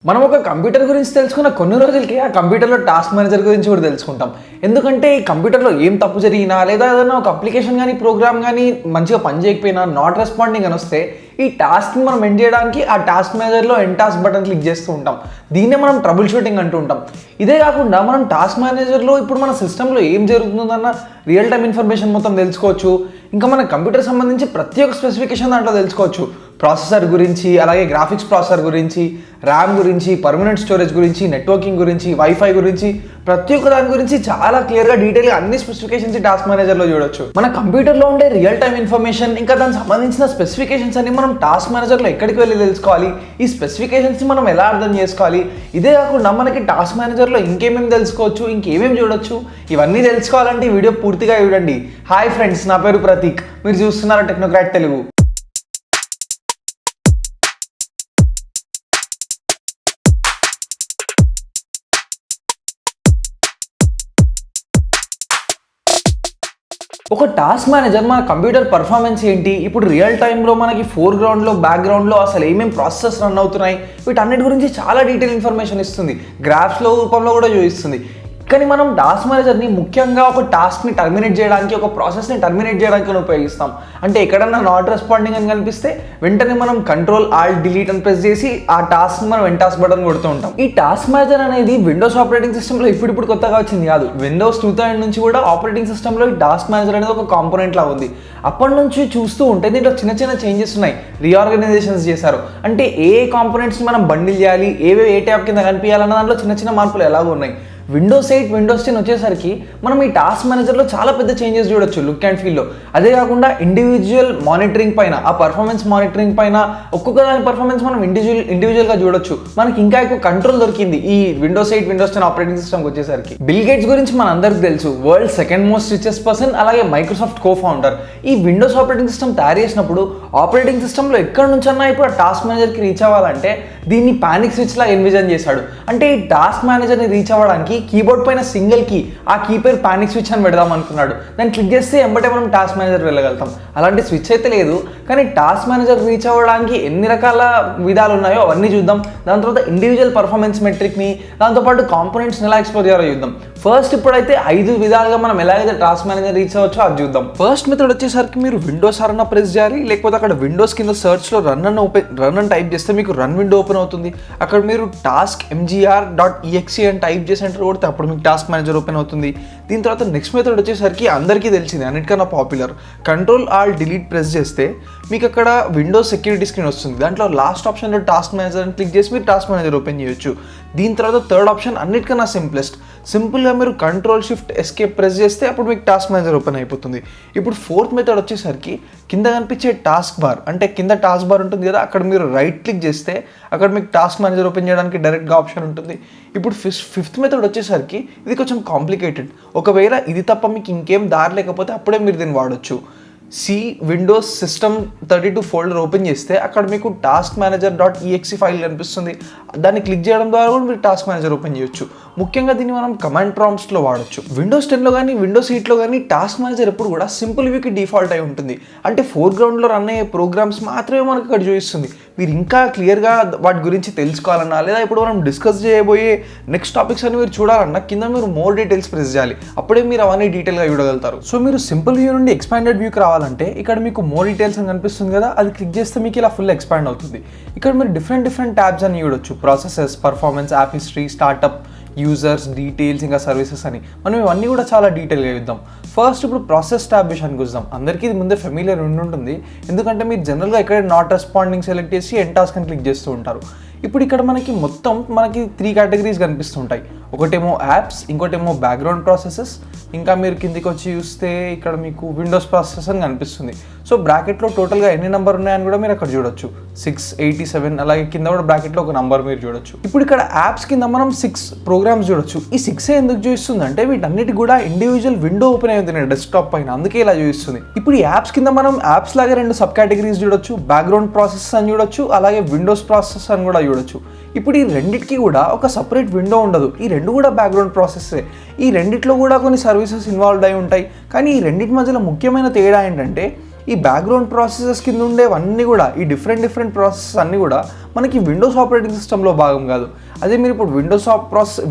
మనం ఒక కంప్యూటర్ గురించి తెలుసుకున్న కొన్ని రోజులకి ఆ కంప్యూటర్లో టాస్క్ మేనేజర్ గురించి కూడా తెలుసుకుంటాం. ఎందుకంటే ఈ కంప్యూటర్లో ఏం తప్పు జరిగినా లేదా ఏదైనా ఒక అప్లికేషన్ కానీ ప్రోగ్రామ్ కానీ మంచిగా పనిచేయకపోయినా నాట్ రెస్పాండింగ్ అని వస్తే ఈ టాస్క్ని మనం ఎండ్ చేయడానికి ఆ టాస్క్ మేనేజర్లో ఎండ్ టాస్క్ బటన్ క్లిక్ చేస్తూ ఉంటాం. దీన్నే మనం ట్రబుల్ షూటింగ్ అంటూ ఉంటాం. ఇదే కాకుండా మనం టాస్క్ మేనేజర్లో ఇప్పుడు మన సిస్టంలో ఏం జరుగుతుందన్న రియల్ టైమ్ ఇన్ఫర్మేషన్ మొత్తం తెలుసుకోవచ్చు. ఇంకా మన కంప్యూటర్ సంబంధించి ప్రతి ఒక్క స్పెసిఫికేషన్ దాంట్లో తెలుసుకోవచ్చు. ప్రాసెసర్ గురించి, అలాగే గ్రాఫిక్స్ ప్రాసెసర్ గురించి, ర్యామ్ గురించి, పర్మనెంట్ స్టోరేజ్ గురించి, నెట్వర్కింగ్ గురించి, వైఫై గురించి, ప్రతి ఒక్క దాని గురించి చాలా క్లియర్గా డీటెయిల్గా అన్ని స్పెసిఫికేషన్స్ టాస్క్ మేనేజర్లో చూడొచ్చు. మన కంప్యూటర్లో ఉండే రియల్ టైమ్ ఇన్ఫర్మేషన్ ఇంకా దానికి సంబంధించిన స్పెసిఫికేషన్స్ అన్ని మనం టాస్క్ మేనేజర్లో ఎక్కడికి వెళ్ళి తెలుసుకోవాలి, ఈ స్పెసిఫికేషన్స్ని మనం ఎలా అర్థం చేసుకోవాలి. ఇదే కాకుండా మనకి టాస్క్ మేనేజర్లో ఇంకేమేమి తెలుసుకోవచ్చు, ఇంకేమేమి చూడొచ్చు, ఇవన్నీ తెలుసుకోవాలంటే ఈ వీడియో పూర్తిగా చూడండి. హాయ్ ఫ్రెండ్స్, నా పేరు ప్రతీక్, మీరు చూస్తున్నారు టెక్నోక్రాట్ తెలుగు. ఒక టాస్క్ మేనేజర్ మన కంప్యూటర్ పర్ఫార్మెన్స్ ఏంటి, ఇప్పుడు రియల్ టైంలో మనకి ఫోర్గ్రౌండ్లో బ్యాక్గ్రౌండ్లో అసలు ఏమేమి ప్రాసెసెస్ రన్ అవుతున్నాయి, వీటన్నిటి గురించి చాలా డీటెయిల్ ఇన్ఫర్మేషన్ ఇస్తుంది. గ్రాఫ్స్లో రూపంలో కూడా చూపిస్తుంది. కానీ మనం టాస్క్ మేనేజర్ని ముఖ్యంగా ఒక టాస్క్ని టర్మినేట్ చేయడానికి, ఒక ప్రాసెస్ని టర్మినేట్ చేయడానికి ఉపయోగిస్తాం. అంటే ఎక్కడన్నా నాట్ రెస్పాండింగ్ అని కనిపిస్తే వెంటనే మనం కంట్రోల్ ఆల్ట్ డిలీట్ అని ప్రెస్ చేసి ఆ టాస్క్ మనం ఎండ్ టాస్క్ బటన్ కొడుతూ ఉంటాం. ఈ టాస్క్ మేనేజర్ అనేది విండోస్ ఆపరేటింగ్ సిస్టంలో ఇప్పుడు కొత్తగా వచ్చింది కాదు. విండోస్ 2000 నుంచి కూడా ఆపరేటింగ్ సిస్టంలో ఈ టాస్క్ మేనేజర్ అనేది ఒక కాంపోనెంట్ లా ఉంది. అప్పటి నుంచి చూస్తూ ఉంటే దీంట్లో చిన్న చిన్న చేంజెస్ ఉన్నాయి, రీఆర్గనైజేషన్స్ చేశారు. అంటే ఏ కాంపోనెంట్స్ని మనం బండిల్ చేయాలి, ఏ ట్యాబ్ కింద కనిపించాలన్న దాంట్లో చిన్న చిన్న మార్పులు ఎలాగో ఉన్నాయి. విండోస్ 8, విండోస్ 10 వచ్చేసరికి మనం ఈ టాస్క్ మేనేజర్లో చాలా పెద్ద చేంజెస్ చూడొచ్చు లుక్ అండ్ ఫీల్లో. అదే కాకుండా ఇండివిజువల్ మానిటరింగ్ పైన, ఆ పర్ఫార్మెన్స్ మానిటరింగ్ పైన ఒక్కొక్క దాని పర్ఫార్మెన్స్ మనం ఇండివిజువల్గా చూడొచ్చు. మనకి ఇంకా ఎక్కువ కంట్రోల్ దొరికింది ఈ విండోస్ 8, విండోస్ 10 ఆపరేటింగ్ సిస్టమ్కి వచ్చేసరికి. బిల్ గేట్స్ గురించి మన అందరికి తెలుసు, world second most richest person, అలాగే మైక్రోసాఫ్ట్ కో ఫౌండర్. ఈ విండోస్ ఆపరేటింగ్ సిస్టమ్ తయారు చేసినప్పుడు ఆపరేటింగ్ సిస్టంలో ఎక్కడి నుంచన్నా ఇప్పుడు ఆ టాస్క్ మేనేజర్కి రీచ్ అవ్వాలంటే దీన్ని పానిక్ స్విచ్ లా ఎన్విజన్ చేశాడు. అంటే ఈ టాస్క్ మేనేజర్ని రీచ్ అవ్వడానికి కీబోర్డ్ పైన సింగిల్ కీ, ఆ కీ పేరు పానిక్ స్విచ్ అని పెడదాం అనుకున్నాడు. దాన్ని క్లిక్ చేస్తే ఎంబటే మనం టాస్క్ మేనేజర్ వెళ్ళగలుగుతాం. అలాంటి స్విచ్ అయితే లేదు, కానీ టాస్క్ మేనేజర్ రీచ్ అవ్వడానికి ఎన్ని రకాల విధాలు ఉన్నాయో అవన్నీ చూద్దాం. దాని తర్వాత ఇండివిజువల్ పర్ఫార్మెన్స్ మెట్రిక్ని, దాంతోపాటు కాంపోనెంట్స్ని ఎలా ఎక్స్ప్లోర్ చేయాలో చూద్దాం. ఫస్ట్ ఇప్పుడైతే 5 విధాలుగా మనం ఎలాగైతే టాస్క్ మేనేజర్ రీచ్ అవ్వచ్చో అది చూద్దాం. ఫస్ట్ మెథడ్ వచ్చేసరికి మీరు విండోస్ అన్న ప్రెస్ చేయాలి, లేకపోతే అక్కడ విండోస్ కింద సర్చ్లో రన్ అని టైప్ చేస్తే మీకు రన్ విండో ఓపెన్ అవుతుంది. అక్కడ మీరు టాస్క్ mgr.exe అని టైప్ చేసి ఎంటర్ కొడితే అప్పుడు మీకు టాస్క్ మేనేజర్ ఓపెన్ అవుతుంది. దీని తర్వాత నెక్స్ట్ మెథడ్ వచ్చేసరికి అందరికీ తెలిసింది, అన్నిటికన్నా popular, control Alt delete press చేస్తే మీకు అక్కడ విండోస్ సెక్యూరిటీ స్క్రీన్ వస్తుంది. దాంట్లో లాస్ట్ ఆప్షన్లో టాస్క్ మేనేజర్ అని క్లిక్ చేసి మీరు టాస్క్ మేనేజర్ ఓపెన్ చేయొచ్చు. దీని తర్వాత థర్డ్ ఆప్షన్ అన్నిటికన్నా సింపుల్గా మీరు కంట్రోల్ షిఫ్ట్ ఎస్కేప్ ప్రెస్ చేస్తే అప్పుడు మీకు టాస్క్ మేనేజర్ ఓపెన్ అయిపోతుంది. ఇప్పుడు ఫోర్త్ మెథడ్ వచ్చేసరికి కింద కనిపించే టాస్క్ బార్, అంటే కింద టాస్క్ బార్ ఉంటుంది కదా, అక్కడ మీరు రైట్ క్లిక్ చేస్తే అక్కడ మీకు టాస్క్ మేనేజర్ ఓపెన్ చేయడానికి డైరెక్ట్గా ఆప్షన్ ఉంటుంది. ఇప్పుడు ఫిఫ్త్ మెథడ్ వచ్చేసరికి ఇది కొంచెం కాంప్లికేటెడ్. ఒకవేళ ఇది తప్ప మీకు ఇంకేం దారి లేకపోతే అప్పుడే మీరు దీన్ని వాడచ్చు. విండోస్ సిస్టమ్ 32 ఫోల్డర్ ఓపెన్ చేస్తే అక్కడ మీకు టాస్క్ మేనేజర్.exe ఫైల్ కనిపిస్తుంది. దాన్ని క్లిక్ చేయడం ద్వారా కూడా మీరు టాస్క్ మేనేజర్ ఓపెన్ చేయొచ్చు. ముఖ్యంగా దీన్ని మనం కమాండ్ ప్రాంప్ట్స్లో వాడచ్చు. విండోస్ 10లో కానీ విండోస్ 8లో కానీ టాస్క్ మేనేజర్ ఎప్పుడు కూడా సింపుల్ వ్యూకి డిఫాల్ట్ అయి ఉంటుంది. అంటే ఫోర్గ్రౌండ్లో రన్ అయ్యే ప్రోగ్రామ్స్ మాత్రమే మనకు ఇక్కడ చూపిస్తుంది. మీరు ఇంకా క్లియర్గా వాటి గురించి తెలుసుకోవాలన్నా, లేదా ఇప్పుడు మనం డిస్కస్ చేయబోయే నెక్స్ట్ టాపిక్స్ అని మీరు చూడాలన్నా కింద మీరు మోర్ డీటెయిల్స్ ప్రెస్ చేయాలి. అప్పుడే మీరు అవన్నీ డీటెయిల్గా చూడగలుగుతారు. సో మీరు సింపుల్ వ్యూ నుండి ఎక్స్పాండెడ్ వ్యూకి రావాలంటే ఇక్కడ మీకు మోర్ డీటెయిల్స్ అని కనిపిస్తుంది కదా, అది క్లిక్ చేస్తే మీకు ఇలా ఫుల్ ఎక్స్పాండ్ అవుతుంది. ఇక్కడ మీరు డిఫరెంట్ ట్యాబ్స్ అని చూడొచ్చు. Processes, performance, app history, startup, users, details, ఇంకా సర్వీసెస్ అని. మనం ఇవన్నీ కూడా చాలా డీటెయిల్గా చూద్దాం. ఫస్ట్ ఇప్పుడు ప్రాసెస్ ట్యాబ్ విషయానికి వద్దాం. అందరికీ ఇది ముందే ఫెమిలియర్ ఉంటుంది, ఎందుకంటే మీరు జనరల్గా ఇక్కడ నాట్ రెస్పాండింగ్ సెలెక్ట్ చేసి ఎండ్ టాస్క్ అని క్లిక్ చేస్తూ ఉంటారు. ఇప్పుడు ఇక్కడ మనకి 3 కేటగిరీస్ కనిపిస్తుంటాయి. ఒకటేమో యాప్స్, ఇంకోటేమో బ్యాక్గ్రౌండ్ ప్రాసెసెస్, ఇంకా మీరు కిందికి వచ్చి చూస్తే ఇక్కడ మీకు విండోస్ ప్రాసెస్ అని కనిపిస్తుంది. సో బ్రాకెట్లో టోటల్గా ఎన్ని నెంబర్ ఉన్నాయని కూడా మీరు అక్కడ చూడొచ్చు, 687. అలాగే కింద కూడా బ్రాకెట్లో ఒక నెంబర్ మీరు చూడొచ్చు. ఇప్పుడు ఇక్కడ యాప్స్ కింద మనం 6 ప్రోగ్రామ్స్ చూడొచ్చు. ఈ 6 ఎందుకు చూపిస్తుంది అంటే వీటన్నిటి కూడా ఇండివిజువల్ విండో ఓపెన్ అవుతుంది డెస్క్టాప్ పైన, అందుకే ఇలా చూపిస్తుంది. ఇప్పుడు ఈ యాప్స్ కింద మనం యాప్స్ లాగే 2 సబ్ కేటగిరీస్ చూడొచ్చు, బ్యాక్గ్రౌండ్ ప్రాసెస్ అని చూడొచ్చు, అలాగే విండోస్ ప్రాసెస్ అని కూడా చూడొచ్చు. ఇప్పుడు ఈ రెండింటికి కూడా ఒక సపరేట్ విండో ఉండదు, ఈ రెండు కూడా బ్యాక్గ్రౌండ్ ప్రాసెస్సే. ఈ రెండిట్లో కూడా కొన్ని సర్వీసెస్ ఇన్వాల్వ్ అయి ఉంటాయి. కానీ ఈ రెండింటి మధ్యలో ముఖ్యమైన తేడా ఏంటంటే ఈ బ్యాక్గ్రౌండ్ ప్రాసెసెస్ కింద ఉండేవన్నీ కూడా ఈ డిఫరెంట్ ప్రాసెసెస్ అన్నీ కూడా మనకి విండోస్ ఆపరేటింగ్ సిస్టంలో భాగం కాదు. అదే మీరు ఇప్పుడు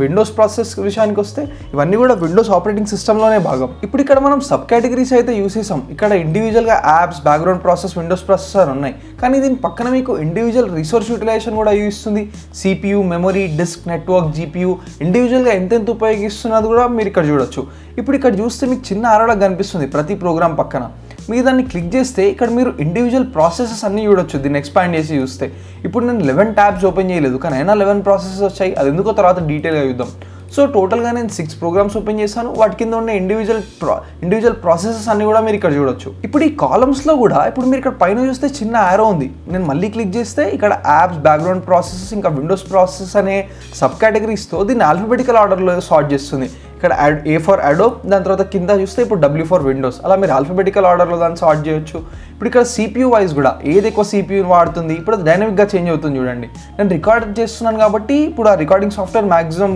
విండోస్ ప్రాసెస్ విషయానికి వస్తే ఇవన్నీ కూడా విండోస్ ఆపరేటింగ్ సిస్టంలోనే భాగం. ఇప్పుడు ఇక్కడ మనం సబ్ కేటగిరీస్ అయితే యూస్ చేసాం. ఇక్కడ ఇండివిజువల్గా apps, background process, Windows processor ఉన్నాయి. కానీ దీని పక్కన మీకు ఇండివిజువల్ రిసోర్స్ యూటిలైజేషన్ కూడా ఇస్తుంది. CPU, memory, disk, network, GPU ఇండివిజువల్గా ఎంతెంత ఉపయోగిస్తున్నది కూడా మీరు ఇక్కడ చూడొచ్చు. ఇప్పుడు ఇక్కడ చూస్తే మీకు చిన్న ఆరడా కనిపిస్తుంది ప్రతి ప్రోగ్రామ్ పక్కన. మీరు దాన్ని క్లిక్ చేస్తే ఇక్కడ మీరు ఇండివిజువల్ ప్రాసెసెస్ అన్నీ చూడొచ్చు. దీన్ని ఎక్స్పాండ్ చేసి చూస్తే ఇప్పుడు నేను 11 ట్యాబ్స్ ఓపెన్ చేయలేదు, కానీ అయినా 11 ప్రాసెసెస్ వచ్చాయి. అది ఎందుకో తర్వాత డీటెయిల్గా చూద్దాం. సో టోటల్గా నేను 6 ప్రోగ్రామ్స్ ఓపెన్ చేశాను. వాటి కింద ఉన్న ఇండివిజువల్ ప్రాసెసెస్ అన్ని కూడా మీరు ఇక్కడ చూడొచ్చు. ఇప్పుడు ఈ కాలమ్స్లో కూడా ఇప్పుడు మీరు ఇక్కడ పైన చూస్తే చిన్న యారో ఉంది. నేను మళ్ళీ క్లిక్ చేస్తే ఇక్కడ యాప్స్, బ్యాక్గ్రౌండ్ ప్రాసెసెస్, ఇంకా విండోస్ ప్రాసెసెస్ అనే సబ్ కేటగిరీస్తో దీన్ని ఆల్ఫాబెటికల్ ఆర్డర్లో సార్ట్ చేస్తుంది. ఇక్కడ A ఫర్ అడోబ్, దాని తర్వాత కింద చూస్తే ఇప్పుడు W ఫర్ విండోస్. అలా మీరు ఆల్ఫాబెటికల్ ఆర్డర్లో దాన్ని సార్ట్ చేయొచ్చు. ఇప్పుడు ఇక్కడ CPU వైజ్ కూడా ఏది ఎక్కువ CPU వాడుతుంది, ఇప్పుడు అది డైనమిక్గా చేంజ్ అవుతుంది. చూడండి, నేను రికార్డ్ చేస్తున్నాను కాబట్టి ఇప్పుడు ఆ రికార్డింగ్ సాఫ్ట్వేర్ మ్యాక్సిమం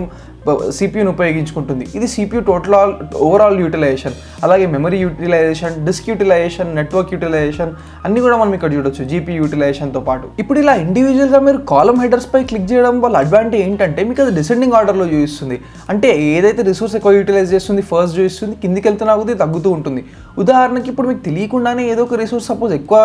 CPUని ఉపయోగించుకుంటుంది. ఇది CPU ఓవరాల్ యూటిలైజేషన్. అలాగే memory utilization, disk utilization, network utilization అన్నీ కూడా మనం ఇక్కడ చూడొచ్చు GPU యూటిలైజేషన్తో పాటు. ఇప్పుడు ఇలా ఇండివిజువల్గా మీరు కాలమ్ హెడర్స్ పై క్లిక్ చేయడం వల్ల అడ్వాంటేజ్ ఏంటంటే మీకు అది డిసెండింగ్ ఆర్డర్లో చూపిస్తుంది. అంటే ఏదైతే రిసోర్స్ ఎక్కువ యూటిలైజ్ చేస్తుంది ఫస్ట్ చూపిస్తుంది, కిందికి వెళ్తున్నా కొద్దీ తగ్గుతూ ఉంటుంది. ఉదాహరణకి ఇప్పుడు మీకు తెలియకుండానే ఏదో ఒక రిసోర్స్ సపోజ్ ఎక్కువ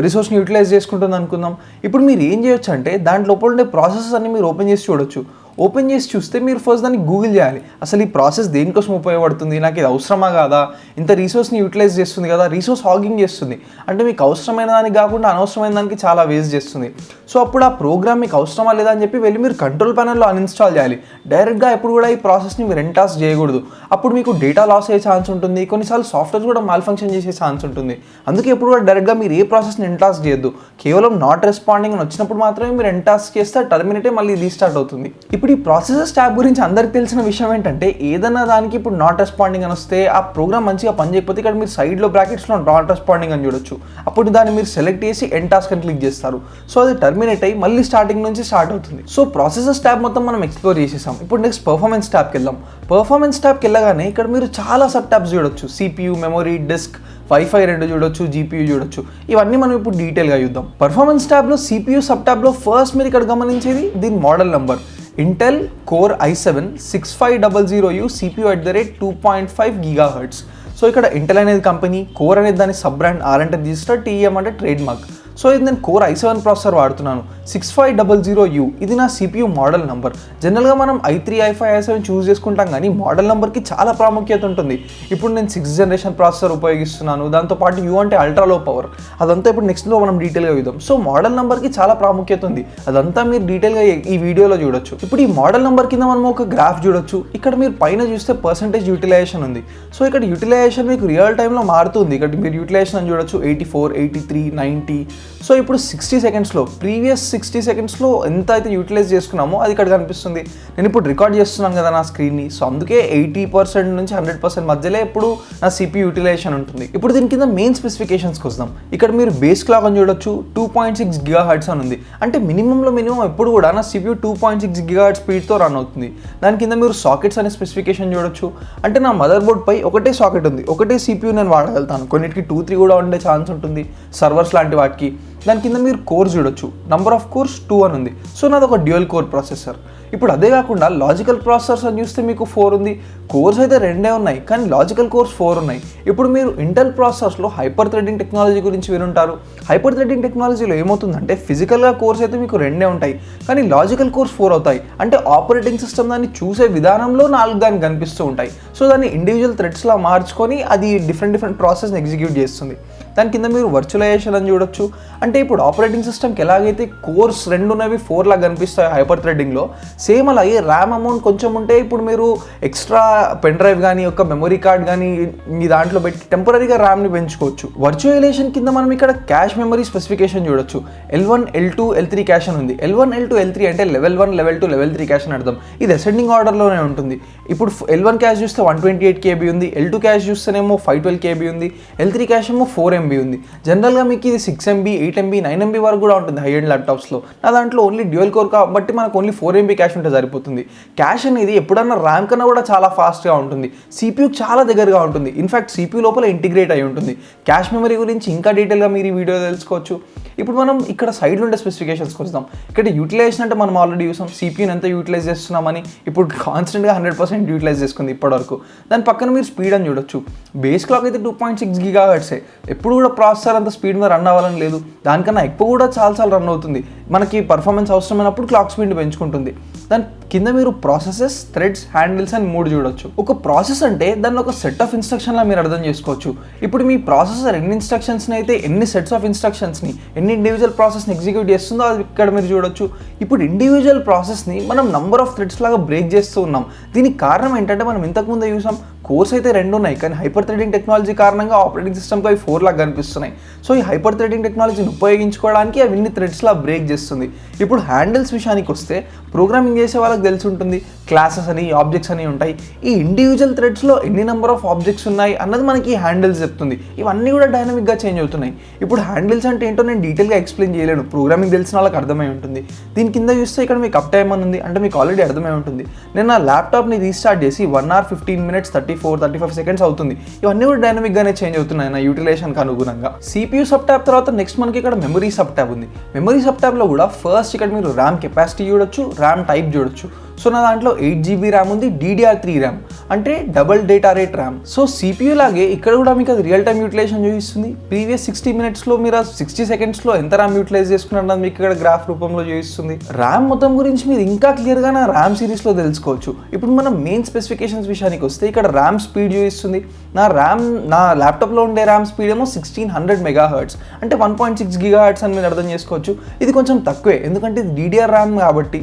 రిసోర్స్ని యూటిలైజ్ చేసుకుంటుంది అనుకుందాం. ఇప్పుడు మీరు ఏం చేయొచ్చు అంటే దాంట్లో లోపల ఉండే ప్రాసెసెస్ అన్ని మీరు ఓపెన్ చేసి చూడొచ్చు. ఓపెన్ చేసి చూస్తే మీరు ఫస్ట్ దాన్ని గూగుల్ చేయాలి. అసలు ఈ ప్రాసెస్ దేనికోసం ఉపయోగపడుతుంది, నాకు ఇది అవసరమా కాదా, ఇంత రీసోర్స్ని యూటిలైజ్ చేస్తుంది కదా, రీసోర్స్ హాగింగ్ చేస్తుంది అంటే మీకు అవసరమైన దానికి కాకుండా అనవసరమైన దానికి చాలా వేస్ట్ చేస్తుంది. సో అప్పుడు ఆ ప్రోగ్రామ్ మీకు అవసరమా లేదా అని చెప్పి వెళ్ళి మీరు కంట్రోల్ ప్యానెల్లో అన్ఇన్స్టాల్ చేయాలి. డైరెక్ట్గా ఎప్పుడు కూడా ఈ ప్రాసెస్ని మీరు ఎంటాస్ చేయకూడదు. అప్పుడు మీకు డేటా లాస్ అయ్యే ఛాన్స్ ఉంటుంది, కొన్నిసార్లు సాఫ్ట్వేర్ కూడా మాల్ ఫంక్షన్ చేసే ఛాన్స్ ఉంటుంది. అందుకే ఎప్పుడు కూడా డైరెక్ట్గా మీరు ఏ ప్రాసెస్ని ఎంటాస్ చేయొద్దు. కేవలం నాట్ రెస్పాండింగ్ అని వచ్చినప్పుడు మాత్రమే మీరు ఎంటాస్ చేస్తే టర్మినేటే మళ్ళీ రీస్టార్ట్ అవుతుంది. ఇప్పుడు ఈ ప్రాసెసెస్ ట్యాబ్ గురించి అందరికి తెలిసిన విషయం ఏంటంటే ఏదైనా దానికి ఇప్పుడు నాట్ రెస్పాండింగ్ అని వస్తే ఆ ప్రోగ్రామ్ మంచిగా పనిచేయకపోతే ఇక్కడ మీరు సైడ్లో బ్రాకెట్స్లో నాట్ రెస్పాండింగ్ అని చూడొచ్చు. అప్పుడు దాన్ని మీరు సెలెక్ట్ చేసి ఎండ్ టాస్క్ అని క్లిక్ చేస్తారు. సో అది టర్మినేట్ అయ్యి మళ్ళీ స్టార్టింగ్ నుంచి స్టార్ట్ అవుతుంది. సో ప్రాసెసెస్ ట్యాబ్ మొత్తం మనం ఎక్స్ప్లోర్ చేసేసాం. ఇప్పుడు నెక్స్ట్ పర్ఫార్మెన్స్ ట్యాబ్కి వెళ్దాం. పర్ఫార్మెన్స్ ట్యాబ్కి వెళ్ళగానే ఇక్కడ మీరు చాలా సబ్ ట్యాబ్స్ చూడొచ్చు. CPU, మెమరీ, డిస్క్, వైఫై 2 చూడొచ్చు, GPU చూడొచ్చు. ఇవన్నీ మనం ఇప్పుడు డీటెయిల్గా చూద్దాం. పర్ఫార్మెన్స్ ట్యాబ్లో CPU సబ్ ట్యాబ్లో ఫస్ట్ మీరు ఇక్కడ గమనించేది దీని model number Intel Core i7 6500U CPU at the rate 2.5 GHz. So ఇక్కడ ఇంటెల్ అనేది కంపెనీ, కోర్ అనేది దాని సబ్ బ్రాండ్, R అంటే రిజిస్టర్, TM అంటే ట్రేడ్ మార్క్. సో ఇది నేను కోర్ i7 ప్రాసెసర్ వాడుతున్నాను. 6500U ఇది నా CPU మోడల్ నెంబర్. జనరల్గా మనం i3, i5, i7 చూస్ చేసుకుంటాం, కానీ మోడల్ నెంబర్కి చాలా ప్రాముఖ్యత ఉంటుంది. ఇప్పుడు నేను 6th జనరేషన్ ప్రాసెసర్ ఉపయోగిస్తున్నాను. దాంతోపాటు U అంటే అల్ట్రా లో పవర్. అదంతా ఇప్పుడు నెక్స్ట్లో మనం డీటెయిల్గా చూద్దాం. సో మోడల్ నెంబర్కి చాలా ప్రాముఖ్యత ఉంది. అదంతా మీరు డీటెయిల్గా ఈ వీడియోలో చూడొచ్చు. ఇప్పుడు ఈ మోడల్ నెంబర్ కింద మనం ఒక గ్రాఫ్ చూడొచ్చు. ఇక్కడ మీరు పైన చూస్తే పర్సెంటేజ్ యూటిలైజేషన్ ఉంది. సో ఇక్కడ యూటిలైజేషన్ మీకు రియల్ టైంలో మారుతుంది. ఇక్కడ మీరు యూటిలైజేషన్ అని చూడొచ్చు 84, 83, 90. సో ఇప్పుడు 60 సెకండ్స్లో ప్రీవియస్ 60 సెకండ్స్లో ఎంత అయితే యూటిలైజ్ చేసుకున్నామో అది ఇక్కడ కనిపిస్తుంది. నేను ఇప్పుడు రికార్డ్ చేస్తున్నాను కదా నా స్క్రీన్ని. సో అందుకే 80% నుంచి 100% మధ్యలో ఇప్పుడు నా CPU యూటిలైజేషన్ ఉంటుంది. ఇప్పుడు దీని కింద మెయిన్ స్పెసిఫికేషన్స్కి వస్తాం. ఇక్కడ మీరు బేస్ క్లాక్ అని చూడొచ్చు 2.6 GHz అని ఉంది. అంటే మినిమం ఎప్పుడు కూడా నా CPU 2.6 GHz స్పీడ్తో రన్ అవుతుంది. దాని కింద మీరు సాకెట్స్ అనే స్పెసిఫికేషన్ చూడొచ్చు. అంటే నా మదర్ బోర్డ్ పై ఒకటే సాకెట్ ఉంది, ఒకటే CPU నేను వాడగలుగుతాను. కొన్నిటికి 2-3 కూడా ఉండే ఛాన్స్ ఉంటుంది సర్వర్స్ లాంటి వాటికి. దాని కింద మీరు కోర్స్ చూడొచ్చు, నంబర్ ఆఫ్ కోర్స్ 2 అని ఉంది. సో నాది ఒక డ్యూయల్ కోర్ ప్రాసెసర్. ఇప్పుడు అదే కాకుండా లాజికల్ ప్రాసెసర్స్ అని చూస్తే మీకు 4 ఉంది. కోర్స్ అయితే 2 ఉన్నాయి, కానీ లాజికల్ కోర్స్ 4 ఉన్నాయి. ఇప్పుడు మీరు ఇంటెల్ ప్రాసెసర్స్లో హైపర్ థ్రెడింగ్ టెక్నాలజీ గురించి వినుంటారు. హైపర్ థ్రెడింగ్ టెక్నాలజీలో ఏమవుతుందంటే ఫిజికల్గా కోర్స్ అయితే మీకు 2 ఉంటాయి, కానీ లాజికల్ కోర్స్ 4 అవుతాయి. అంటే ఆపరేటింగ్ సిస్టమ్ దాన్ని చూసే విధానంలో 4 దానికి కనిపిస్తూ ఉంటాయి. సో దాన్ని ఇండివిజువల్ థ్రెడ్స్లా మార్చుకొని అది డిఫరెంట్ ప్రాసెస్ని ఎగ్జిక్యూట్ చేస్తుంది. దాని కింద మీరు వర్చువలైజేషన్ అని చూడొచ్చు. అంటే ఇప్పుడు ఆపరేటింగ్ సిస్టమ్కి ఎలాగైతే కోర్స్ 2 ఉన్నవి 4 లాగా కనిపిస్తాయి హైపర్ థ్రెడింగ్లో, సేమ్ అలాగే ర్యామ్ అమౌంట్ కొంచెం ఉంటే ఇప్పుడు మీరు ఎక్స్ట్రా పెన్ డ్రైవ్ కానీ ఒక మెమరీ కార్డ్ కానీ మీ దాంట్లో పెట్టి టెంపరీగా ర్యామ్ని పెంచుకోవచ్చు. వర్చువలైజేషన్ కింద మనం ఇక్కడ క్యాష్ మెమరీ స్పెసిఫికేషన్ చూడొచ్చు. L1, L2, L3 క్యాష్ అని ఉంది. L1, L2, L3 అంటే లెవెల్ 1, లెవెల్ 2, లెవెల్ 3 క్యాష్ అని అర్థం. ఇది అసెండింగ్ ఆర్డర్లోనే ఉంటుంది. ఇప్పుడు L1 క్యాష్ చూస్తే 128 KB ఉంది, L2 క్యాష్ చూస్తేనేమో 512 KB ఉంది, L3 క్యాష్ ఏమో 4 MB ఉంది. జనరల్గా మీకు ఇది 6 MB 8 MB 9 MB వరకు కూడా ఉంటుంది హై ఎండ్ ల్యాప్టాప్స్లో. నా దాంట్లో ఓన్లీ డ్యూయల్ కోర్ కాబట్టి మనకు ఓన్లీ 4 MB క్యాష్ ఉంటే సరిపోతుంది. క్యాష్ అనేది ఎప్పుడన్నా ర్యామ్ కన్నా కూడా చాలా ఫాస్ట్గా ఉంటుంది, CPU చాలా దగ్గరగా ఉంటుంది. ఇన్ఫాక్ట్ CPU లోపల ఇంటిగ్రేట్ అయి ఉంటుంది. క్యాష్ మెమరీ గురించి ఇంకా డీటెయిల్గా మీరు ఈ వీడియో తెలుసుకోవచ్చు. ఇప్పుడు మనం ఇక్కడ సైడ్లో ఉండే స్పెసిఫికేషన్స్కి వస్తాం. ఇక్కడ యూటిలైజేషన్ అంటే మనం ఆల్రెడీ చూసాం, CPUని ఎంత యూటిలైజ్ చేస్తున్నామని. ఇప్పుడు కాన్స్టెంట్గా 100% యూటిలైజ్ చేసుకుంది ఇప్పటివరకు. దాని పక్కన మీరు స్పీడ్ అని చూడొచ్చు. బేస్ క్లాక్ అయితే 2.6 GHz. ఎప్పుడు కూడా ప్రాసెసర్ అంత స్పీడ్ మీద రన్ అవ్వాలని లేదు, దానికన్నా ఎక్కువ కూడా చాలా రన్ అవుతుంది. మనకి పర్ఫార్మెన్స్ అవసరమైనప్పుడు క్లాక్ స్పీడ్ పెంచుకుంటుంది. దాని కింద మీరు ప్రాసెసెస్, థ్రెడ్స్, హ్యాండిల్స్ అని 3 చూడొచ్చు. ఒక ప్రాసెస్ అంటే దాన్ని ఒక సెట్ ఆఫ్ ఇన్స్ట్రక్షన్లా మీరు అర్థం చేసుకోవచ్చు. ఇప్పుడు మీ ప్రాసెసర్ ఎన్ని ఇన్స్ట్రక్షన్స్ని అయితే ఎన్ని సెట్స్ ఆఫ్ ఇన్స్ట్రక్షన్స్ని ఎన్ని ఇండివిజువల్ ప్రాసెస్ని ఎగ్జిక్యూట్ చేస్తుందో అది ఇక్కడ మీరు చూడొచ్చు. ఇప్పుడు ఇండివిజువల్ ప్రాసెస్ని మనం నంబర్ ఆఫ్ థ్రెడ్స్ లాగా బ్రేక్ చేస్తూ ఉన్నాం. దీనికి కారణం ఏంటంటే మనం ఇంతకుముందే చూసాం, కోర్స్ అయితే 2 ఉన్నాయి, కానీ హైపర్ థ్రెడింగ్ టెక్నాలజీ కారణంగా ఆపరేటింగ్ సిస్టమ్కి అవి 4 లాగా కనిపిస్తున్నాయి. సో ఈ హైపర్ థ్రెడింగ్ టెక్నాలజీని ఉపయోగించుకోవడానికి అవి ఇన్ని థ్రెడ్స్లా బ్రేక్ చేస్తుంది. ఇప్పుడు హ్యాండిల్స్ విషయానికి వస్తే ప్రోగ్రామింగ్ చేసే వాళ్ళకి తెలిసి ఉంటుంది, క్లాసెస్ అని ఆబ్జెక్ట్స్ అని ఉంటాయి. ఈ ఇండివిజువల్ థ్రెడ్స్లో ఎన్ని నెంబర్ ఆఫ్ ఆబ్జెక్ట్స్ ఉన్నాయి అన్నది మనకి ఈ హ్యాండిల్స్ చెప్తుంది. ఇవన్నీ కూడా డైనమిక్గా చేంజ్ అవుతున్నాయి. ఇప్పుడు హ్యాండిల్స్ అంటే ఏంటో నేను డీటెయిల్గా ఎక్స్ప్లెయిన్ చేయలేను, ప్రోగ్రామింగ్ తెలిసిన వాళ్ళకి అర్థమై ఉంటుంది. దీని కింద చూస్తే ఇక్కడ మీకు అప్ టైమ్ అని ఉంది, అంటే మీకు ఆల్రెడీ అర్థమై ఉంటుంది. నేను నా ల్యాప్టాప్ని రీస్టార్ట్ చేసి 1 hour 15 minutes 34-35 seconds అవుతుంది. ఇవన్నీ కూడా డైనమిక్గానే చేంజ్ అవుతున్నాయి నా యూటిలైజేషన్కి అనుగుణంగా. CPU సబ్ ట్యాబ్ తర్వాత నెక్స్ట్ మనకి ఇక్కడ మెమరీ సబ్ ట్యాబ్ ఉంది. మెమరీ సబ్ ట్యాబ్లో కూడా ఫస్ట్ ఇక్కడ మీరు ర్యామ్ కెపాసిటీ చూడొచ్చు, ర్యామ్ టైప్ చూడొచ్చు. సో నా దాంట్లో 8 GB ర్యామ్ ఉంది, DDR3 ర్యామ్ అంటే double data rate RAM. So CPU లాగే ఇక్కడ కూడా మీకు అది రియల్ టైమ్ యూటిలైజేషన్ చూపిస్తుంది. ప్రీవియస్ 60 minutesలో మీరు 60 secondsలో ఎంత ర్యామ్ యూటిలైజ్ చేసుకున్నారో మీకు ఇక్కడ గ్రాఫ్ రూపంలో చూపిస్తుంది. ర్యామ్ మొత్తం గురించి మీరు ఇంకా క్లియర్గా నా ర్యామ్ సిరీస్లో తెలుసుకోవచ్చు. ఇప్పుడు మనం మెయిన్ స్పెసిఫికేషన్స్ విషయానికి వస్తే ఇక్కడ ర్యామ్ స్పీడ్ చూపిస్తుంది. నా ల్యాప్టాప్లో ఉండే ర్యామ్ స్పీడ్ ఏమో 1600 MHz అంటే 1.6 GHz అని మీరు అర్థం చేసుకోవచ్చు. ఇది కొంచెం తక్కువే, ఎందుకంటే ఇది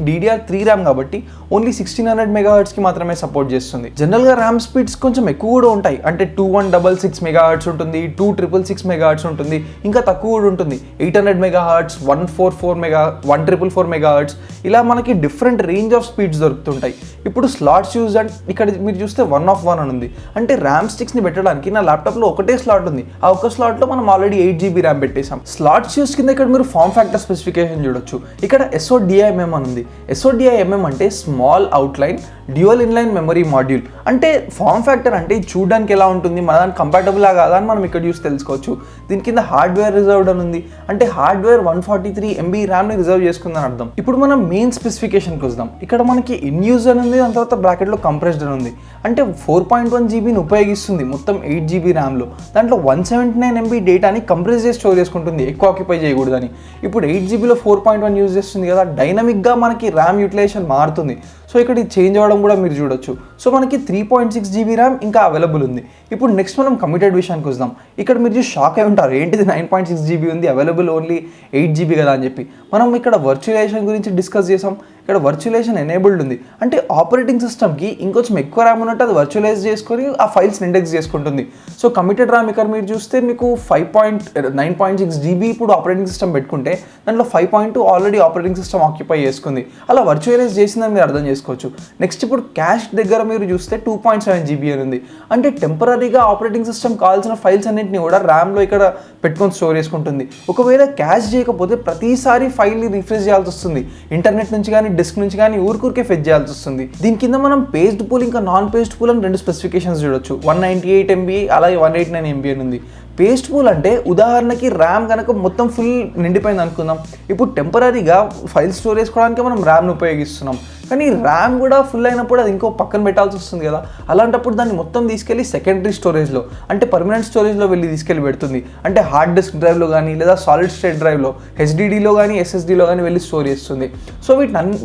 DDR3 ర్యామ్ కాబట్టి ఓన్లీ 1600 MHzకి మాత్రమే సపోర్ట్ చేస్తుంది. జనరల్గా ర్యామ్ స్పీడ్స్ కొంచెం ఎక్కువ కూడా ఉంటాయి, అంటే 2166 MHz ఉంటుంది, 2666 MHz ఉంటుంది, ఇంకా తక్కువ కూడా ఉంటుంది 800 MHz, 144 MHz. ఇలా మనకి డిఫరెంట్ రేంజ్ ఆఫ్ స్పీడ్స్ దొరుకుతుంటాయి. ఇప్పుడు స్లాట్స్ యూజ్ అంటే ఇక్కడ మీరు చూస్తే 1 of 1 అని ఉంది, అంటే ర్యామ్ స్టిక్స్ని పెట్టడానికి నా ల్యాప్టాప్లో ఒకటే స్లాట్ ఉంది. ఆ ఒక్క స్లాట్లో మనం ఆల్రెడీ 8 GB ర్యామ్ పెట్టేసాం. స్లాట్స్ యూజ్ కింద ఇక్కడ మీరు ఫార్మ్ ఫ్యాక్టర్ స్పెసిఫికేషన్ చూడొచ్చు. ఇక్కడ SODIMM అని ఉంది. SODIMM అంటే small outline dual inline memory module. అంటే ఫార్మ్ ఫ్యాక్టర్ అంటే చూడడానికి ఎలా ఉంటుంది, మన దానికి కంపాటబుల్ కాదా అని మనం ఇక్కడ చూసి తెలుసుకోవచ్చు. దీని కింద హార్డ్వేర్ రిజర్వ్డ్ అని ఉంది, అంటే హార్డ్వేర్ 143 MB ర్యామ్ని రిజర్వ్ చేసుకుందని అర్థం. ఇప్పుడు మనం మెయిన్ స్పెసిఫికేషన్కి వద్దాం. ఇక్కడ మనకి ఇన్ యూజ్ అని ఉంది, దాని తర్వాత బ్రాకెట్లో కంప్రెస్డ్ అని ఉంది. అంటే 4.1 GBని ఉపయోగిస్తుంది మొత్తం 8 GB ర్యామ్లో. దాంట్లో 179 MB డేటాని కంప్రెస్ చేసి స్టోర్ చేసుకుంటుంది, ఎక్కువ ఆక్యుపై చేయకూడదని. ఇప్పుడు 8 GBలో 4.1 యూజ్ చేస్తుంది కదా, డైనమిక్గా మనకి ర్యామ్ యూటిలైజేషన్ మారుతుంది. సో ఇక్కడ ఇది చేంజ్ అవ్వడం కూడా మీరు చూడొచ్చు. సో మనకి 3.6 GB ర్యామ్ ఇంకా అవైలబుల్ ఉంది. ఇప్పుడు నెక్స్ట్ మనం కమిటెడ్ విషయానికి వద్దాం. ఇక్కడ మీరు చూసి షాక్ అయి ఉంటారు, ఏంటిది 9.6 GB ఉంది, అవైలబుల్ ఓన్లీ 8 GB కదా అని చెప్పి. మనం ఇక్కడ వర్చువలైజేషన్ గురించి డిస్కస్ చేసాం. ఇక్కడ వర్చువలైజేషన్ ఎనేబుల్డ్ ఉంది, అంటే ఆపరేటింగ్ సిస్టమ్కి ఇంకొంచెం ఎక్కువ ర్యామ్ ఉన్నట్టు అది వర్చువలైజ్ చేసుకొని ఆ ఫైల్స్ని ఇండెక్స్ చేసుకుంటుంది. సో కమిటెడ్ ర్యామ్ ఇక్కడ మీరు చూస్తే మీకు 9.6 GB ఇప్పుడు ఆపరేటింగ్ సిస్టమ్ పెట్టుకుంటే దాంట్లో 5.2 ఆల్రెడీ ఆపరేటింగ్ సిస్టమ్ ఆక్యుపై చేసుకుంది. అలా వర్చువలైజ్ చేసిందని మీరు అర్థం చేసుకోవచ్చు. నెక్స్ట్ ఇప్పుడు క్యాష్ దగ్గర మీరు చూస్తే 2.7 GB అని ఉంది, అంటే టెంపరీగా ఆపరేటింగ్ సిస్టమ్ కావాల్సిన ఫైల్స్ అన్నింటినీ కూడా ర్యామ్లో ఇక్కడ పెట్టుకొని స్టోర్ చేసుకుంటుంది. ఒకవేళ క్యాష్ చేయకపోతే ప్రతిసారి ఫైల్ని రిఫ్రెష్ చేయాల్సి వస్తుంది, ఇంటర్నెట్ నుంచి కానీ డిస్క్ నుంచి కానీ ఊరికే ఫెచ్ చేయాల్సి వస్తుంది. దీని కింద మనం పేజ్డ్ పూల్ ఇంకా నాన్ పేజ్డ్ పూల్ అని 2 స్పెసిఫికేషన్స్ చూడొచ్చు. 198 MB అలాగే 189 MB అని ఉంది. పేజ్డ్ పూల్ అంటే ఉదాహరణకి ర్యామ్ కనుక మొత్తం ఫుల్ నిండిపోయింది అనుకుందాం. ఇప్పుడు టెంపరీగా ఫైల్ స్టోర్ చేసుకోవడానికి మనం ర్యామ్ను ఉపయోగిస్తున్నాం, కానీ ర్యామ్ కూడా ఫుల్ అయినప్పుడు అది ఇంకో పక్కన పెట్టాల్సి వస్తుంది కదా. అలాంటప్పుడు దాన్ని మొత్తం తీసుకెళ్ళి సెకండరీ స్టోరేజ్లో అంటే పర్మనెంట్ స్టోరేజ్లో వెళ్ళి తీసుకెళ్ళి పెడుతుంది. అంటే హార్డ్ డిస్క్ డ్రైవ్లో కానీ లేదా సాలిడ్ స్టేట్ డ్రైవ్లో HDDలో కానీ SSDలో కానీ వెళ్ళి స్టోర్ చేస్తుంది. సో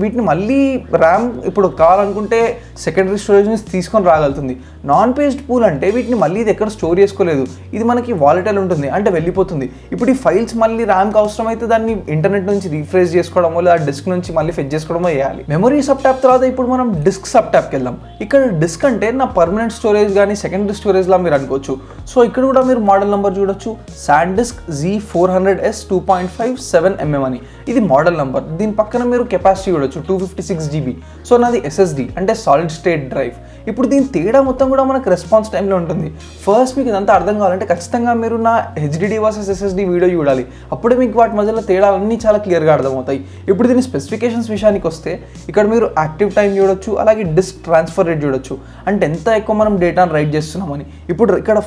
వీటిని మళ్ళీ ర్యామ్ ఇప్పుడు కావాలనుకుంటే సెకండరీ స్టోరేజ్ నుంచి తీసుకొని రాగలుగుతుంది. నాన్ పేజ్డ్ పూల్ అంటే వీటిని మళ్ళీ ఇది ఎక్కడ స్టోర్ చేసుకోలేదు, ఇది మనకి వాలటైల్ ఉంటుంది, అంటే వెళ్ళిపోతుంది. ఇప్పుడు ఈ ఫైల్స్ మళ్ళీ ర్యామ్కి అవసరమైతే దాన్ని ఇంటర్నెట్ నుంచి రీఫ్రెష్ చేసుకోవడమో లేదా డిస్క్ నుంచి మళ్ళీ ఫెచ్ చేసుకోవడమో చేయాలి. మెమరీ సబ్ ట్యాబ్ తర్వాత ఇప్పుడు మనం డిస్క్ సబ్ ట్యాబ్కి వెళ్దాం. ఇక్కడ డిస్క్ అంటే నా పర్మనెంట్ స్టోరేజ్ కానీ సెకండరీ స్టోరేజ్లా మీరు అనుకోవచ్చు. సో ఇక్కడ కూడా మీరు మోడల్ నెంబర్ చూడొచ్చు, SanDisk Z400S 2.57 mm అని. ఇది మోడల్ నెంబర్. దీని పక్కన మీరు కెపాసిటీ చూడొచ్చు 256 GB. సో నాది SSD అంటే సాలిడ్ స్టేట్ డ్రైవ్. ఇప్పుడు దీని తేడా మొత్తం కూడా మనకు రెస్పాన్స్ టైంలో ఉంటుంది. ఫస్ట్ మీకు ఇదంతా అర్థం కావాలంటే ఖచ్చితంగా మీరు నా హెచ్డిడి వర్సెస్ ఎస్ఎస్డి వీడియో చూడాలి. అప్పుడే మీకు వాటి మధ్యలో తేడాలన్నీ చాలా క్లియర్గా అర్థమవుతాయి. ఇప్పుడు దీని స్పెసిఫికేషన్స్ విషయానికి వస్తే ఇక్కడ మీరు యాక్టివ్ టైం చూడొచ్చు, అలాగే డిస్క్ ట్రాన్స్ఫర్ రేట్ చూడొచ్చు, అంటే ఎంత ఎక్కువ మనం డేటాను రైట్ చేస్తున్నామని. ఇప్పుడు ఇక్కడ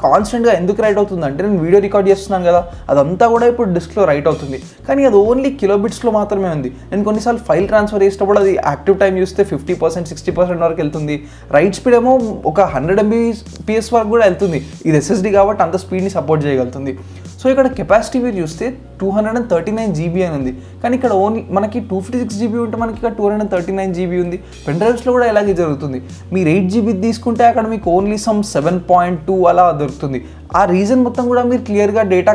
కాన్స్టెంట్గా ఎందుకు రైట్ అవుతుందంటే నేను వీడియో రికార్డ్ చేస్తున్నాను కదా, అదంతా కూడా ఇప్పుడు డిస్క్లో రైట్ అవుతుంది. కానీ అది ఓన్లీ కిలోబిట్స్లో మాత్రమే ఉంది. నేను కొన్నిసార్లు ఫైల్ ట్రాన్స్ఫర్ చేసేటప్పుడు అది యాక్టివ్ టైం చూస్తే 50%, 60% వరకు వెళ్తుంది. రైట్ స్పీడ్ ఏమో ఒక 100 Mbps వరకు కూడా వెళ్తుంది. ఇది ఎస్ఎస్డి కాబట్టి అంత స్పీడ్ని సపోర్ట్ చేయగలుగుతుంది. సో ఇక్కడ కెపాసిటీ మీరు చూస్తే 239 GB అని ఉంది, కానీ ఇక్కడ ఓన్లీ మనకి 256 GB ఉంటే మనకి ఇక్కడ 239 GB ఉంది. పెన్ డ్రైవ్స్లో కూడా ఇలాగే జరుగుతుంది. మీరు 8 GB తీసుకుంటే అక్కడ మీకు ఓన్లీ సమ్ 7.2 అలా దొరుకుతుంది. ఆ రీజన్ మొత్తం కూడా మీరు క్లియర్గా డేటా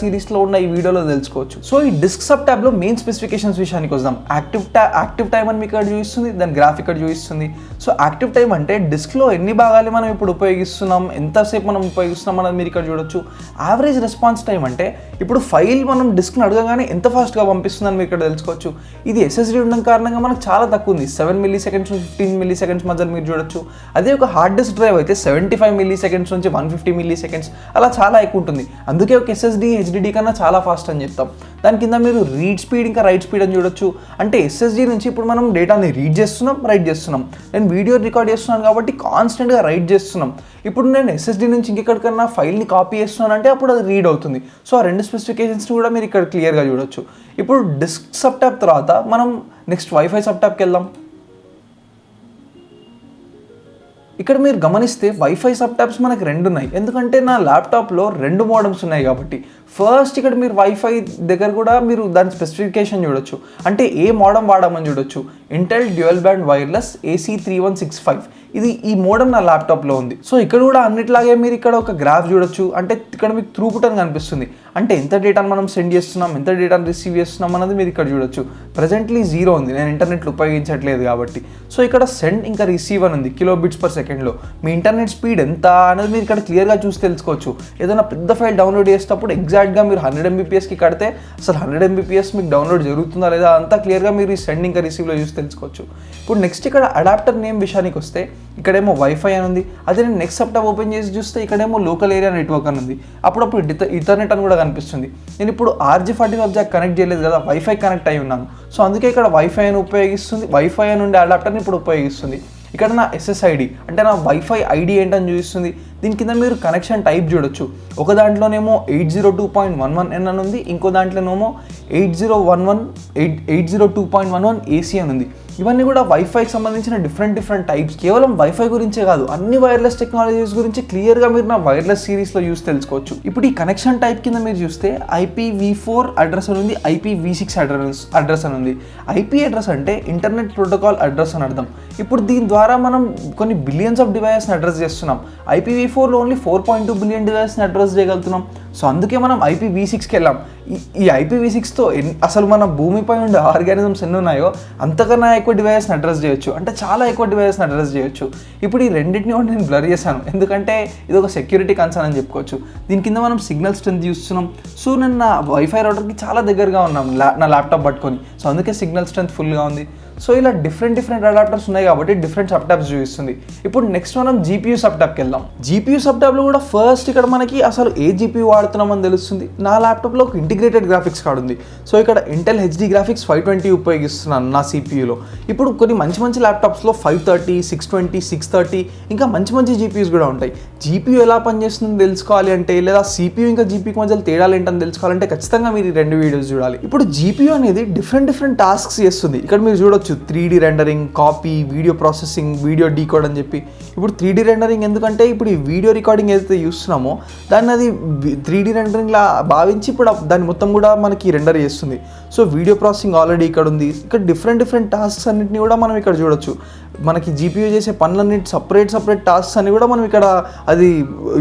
సిరీస్లో ఉన్న ఈ వీడియోలో తెలుసుకోవచ్చు. సో ఈ డిస్క్ సబ్ ట్యాబ్లో మెయిన్ స్పెసిఫికేషన్స్ విషయానికి వద్దాం. యాక్టివ్ టైం అని మీకు ఇక్కడ చూపిస్తుంది, దాని గ్రాఫ్ ఇక్కడ చూపిస్తుంది. సో యాక్టివ్ టైం అంటే డిస్క్లో ఎన్ని భాగాలు మనం ఇప్పుడు ఉపయోగిస్తున్నాం, ఎంతసేపు మనం ఉపయోగిస్తున్నాం అన్నది మీరు ఇక్కడ చూడొచ్చు. యావరేజ్ రెస్పాన్స్ టైం అంటే ఇప్పుడు ఫైల్ మనం డిస్క్ని అడగగానే ఎంత ఫాస్ట్గా పంపిస్తుందని మీరు ఇక్కడ తెలుసుకోవచ్చు. ఇది ఎస్ఎస్డి ఉండడం కారణంగా మనకు చాలా తక్కువ ఉంది, 7 milliseconds నుంచి 15 milliseconds మధ్య మీరు చూడొచ్చు. అదే ఒక హార్డ్ డిస్క్ డ్రైవ్ అయితే 75 milliseconds నుంచి 150 milliseconds అలా చాలా ఎక్కువ ఉంటుంది. అందుకే ఒక ఎస్ఎస్డి హెచ్డిడి కన్నా చాలా ఫాస్ట్ అని చెప్తాం. దాని కింద మీరు రీడ్ స్పీడ్ ఇంకా రైట్ స్పీడ్ అని చూడొచ్చు. అంటే ఎస్ఎస్డి నుంచి ఇప్పుడు మనం డేటాని రీడ్ చేస్తున్నాం, రైట్ చేస్తున్నాం. నేను వీడియో రికార్డ్ చేస్తున్నాను కాబట్టి కాన్స్టెంట్గా రైట్ చేస్తున్నాం. ఇప్పుడు నేను ఎస్ఎస్డి నుంచి ఇంకెక్కడికన్నా ఫైల్ని కాపీ చేస్తున్నాను అంటే అప్పుడు అది రీడ్ అవుతుంది. సో ఆ రెండు స్పెసిఫికేషన్స్ని కూడా మీరు ఇక్కడ క్లియర్గా చూడొచ్చు. ఇప్పుడు డిస్క్ సబ్ ట్యాబ్ తర్వాత మనం నెక్స్ట్ వైఫై సబ్ ట్యాబ్కి వెళ్దాం. ఇక్కడ మీరు గమనిస్తే వైఫై సబ్ ట్యాబ్స్ మనకి 2 ఉన్నాయి, ఎందుకంటే నా ల్యాప్టాప్లో 2 మోడమ్స్ ఉన్నాయి కాబట్టి. ఫస్ట్ ఇక్కడ మీరు వైఫై దగ్గర కూడా మీరు దాని స్పెసిఫికేషన్ చూడొచ్చు, అంటే ఏ మోడమ్ వాడమని చూడొచ్చు. Intel dual band wireless AC3165 ఇది ఈ మోడమ్ నా ల్యాప్టాప్లో ఉంది. సో ఇక్కడ కూడా అన్నిట్లాగే మీరు ఇక్కడ ఒక గ్రాఫ్ చూడొచ్చు, అంటే ఇక్కడ మీకు త్రూపుట్ అని కనిపిస్తుంది, అంటే ఎంత డేటాను మనం సెండ్ చేస్తున్నాం, ఎంత డేటాను రిసీవ్ చేస్తున్నాం అన్నది మీరు ఇక్కడ చూడొచ్చు. ప్రజెంట్లీ 0 ఉంది, నేను ఇంటర్నెట్లు ఉపయోగించట్లేదు కాబట్టి. సో ఇక్కడ సెండ్ ఇంకా రిసీవ్ అని ఉంది kbps/secondలో. మీ ఇంటర్నెట్ స్పీడ్ ఎంత అనేది మీరు ఇక్కడ క్లియర్గా చూసి తెలుసుకోవచ్చు. ఏదైనా పెద్ద ఫైల్ డౌన్లోడ్ చేసేటప్పుడు ఎగ్జాక్ట్గా మీరు 100 Mbpsకి కడితే అసలు 100 Mbps మీకు డౌన్లోడ్ జరుగుతుందా లేదా అంతా క్లియర్గా మీరు ఈ సెండ్ ఇంకా రిసీవ్లో చూసి తెలుసుకోవచ్చు. ఇప్పుడు నెక్స్ట్ ఇక్కడ అడాప్టర్ నేమ్ విషయానికి వస్తే ఇక్కడేమో వైఫై అని ఉంది. అదే నేను నెక్స్ట్ సబ్ ట్యాబ్ ఓపెన్ చేసి చూస్తే ఇక్కడేమో లోకల్ ఏరియా నెట్వర్క్ అని ఉంది, అప్పుడప్పుడు ఇథర్నెట్ అని కూడా కనిపిస్తుంది. నేను ఇప్పుడు RJ45 జాక్ కనెక్ట్ చేయలేదు కదా, వైఫై కనెక్ట్ అయి ఉన్నాను. సో అందుకే ఇక్కడ వైఫై అని ఉపయోగిస్తుంది, వైఫై అని ఉండే అడాప్టర్ని ఇప్పుడు ఉపయోగిస్తుంది. ఇక్కడ నా SSID అంటే నా వైఫై ఐడి ఏంటని చూపిస్తుంది. దీని కింద మీరు కనెక్షన్ టైప్ చూడొచ్చు. ఒక దాంట్లోనేమో 802.11n అని ఉంది, ఇంకో దాంట్లోనేమో 802.11 AC అని ఉంది. ఇవన్నీ కూడా వైఫైకి సంబంధించిన డిఫరెంట్ టైప్స్. కేవలం వైఫై గురించే కాదు, అన్ని వైర్లెస్ టెక్నాలజీస్ గురించి క్లియర్గా మీరు నా వైర్లెస్ సిరీస్లో చూసి తెలుసుకోవచ్చు. ఇప్పుడు ఈ కనెక్షన్ టైప్ కింద మీరు చూస్తే IPv4 అడ్రస్ అని ఉంది, IPv6 అడ్రస్ అని ఉంది. IP అడ్రస్ అంటే ఇంటర్నెట్ ప్రోటోకాల్ అడ్రస్ అని అర్థం. ఇప్పుడు దీని ద్వారా మనం కొన్ని బిలియన్స్ ఆఫ్ డివైసెస్ని అడ్రస్ చేస్తున్నాం. IPv4లో ఓన్లీ 4.2 బిలియన్ డివైసెస్ని అడ్రస్ చేయగలుగుతున్నాం. సో అందుకే మనం IPv6కి వెళ్ళాం. ఈ IPv6తో అసలు మన భూమిపై ఉండే ఆర్గానిజమ్స్ ఎన్ని ఉన్నాయో అంతకన్నా ఎక్కువ డివైస్ని అడ్రస్ చేయొచ్చు, అంటే చాలా ఎక్కువ డివైస్ని అడ్రస్ చేయొచ్చు. ఇప్పుడు ఈ రెండింటిని కూడా నేను బ్లర్ చేశాను, ఎందుకంటే ఇది ఒక సెక్యూరిటీ కన్సర్న్ అని చెప్పుకోవచ్చు. దీని కింద మనం సిగ్నల్ స్ట్రెంత్ చూస్తున్నాం. సో నేను నా వైఫై రౌటర్కి చాలా దగ్గరగా ఉన్నాం నా ల్యాప్టాప్ పట్టుకొని, సో అందుకే సిగ్నల్ స్ట్రెంత్ ఫుల్గా ఉంది. సో ఇలా డిఫరెంట్ అడాప్టర్స్ ఉన్నాయి కాబట్టి డిఫరెంట్ సబ్ ట్యాబ్స్ చూపిస్తుంది. ఇప్పుడు నెక్స్ట్ మనం GPU సబ్ ట్యాబ్కి వెళ్దాం. GPU సబ్ ట్యాబ్లో కూడా ఫస్ట్ ఇక్కడ మనకి అసలు ఏ GPU వాడుతున్నామని తెలుస్తుంది. నా ల్యాప్టాప్లో ఒక ఇంటిగ్రేటెడ్ గ్రాఫిక్స్ కార్డ్ ఉంది. సో ఇక్కడ ఇంటెల్ HD గ్రాఫిక్స్ 520 ఉపయోగిస్తున్నాను నా CPUలో. ఇప్పుడు కొన్ని మంచి ల్యాప్టాప్స్లో 530, 620, 630 ఇంకా మంచి GPUs కూడా ఉంటాయి. GPU ఎలా పనిచేస్తుందని తెలుసుకోవాలి అంటే, లేదా CPU ఇంకా GPUకి మధ్య తేడాలు ఏంటని తెలుసుకోవాలంటే ఖచ్చితంగా మీరు ఈ 2 వీడియోస్ చూడాలి. ఇప్పుడు GPU అనేది డిఫరెంట్ టాస్క్స్ చేస్తుంది. ఇక్కడ మీరు చూడొచ్చు 3D rendering, copy, video processing, video decode అని చెప్పి. ఇప్పుడు 3D రెండరింగ్ ఎందుకంటే ఇప్పుడు ఈ వీడియో రికార్డింగ్ ఏదైతే చూస్తున్నామో దాన్ని అది 3D రెండరింగ్లా భావించి ఇప్పుడు దాన్ని మొత్తం కూడా మనకి రెండర్ చేస్తుంది. సో వీడియో ప్రాసెసింగ్ ఆల్రెడీ ఇక్కడ ఉంది. ఇక్కడ డిఫరెంట్ టాస్క్స్ అన్నింటినీ కూడా మనం ఇక్కడ చూడొచ్చు. మనకి GPU చేసే పనులన్నిటి సపరేట్ టాస్క్స్ అన్ని కూడా మనం ఇక్కడ అది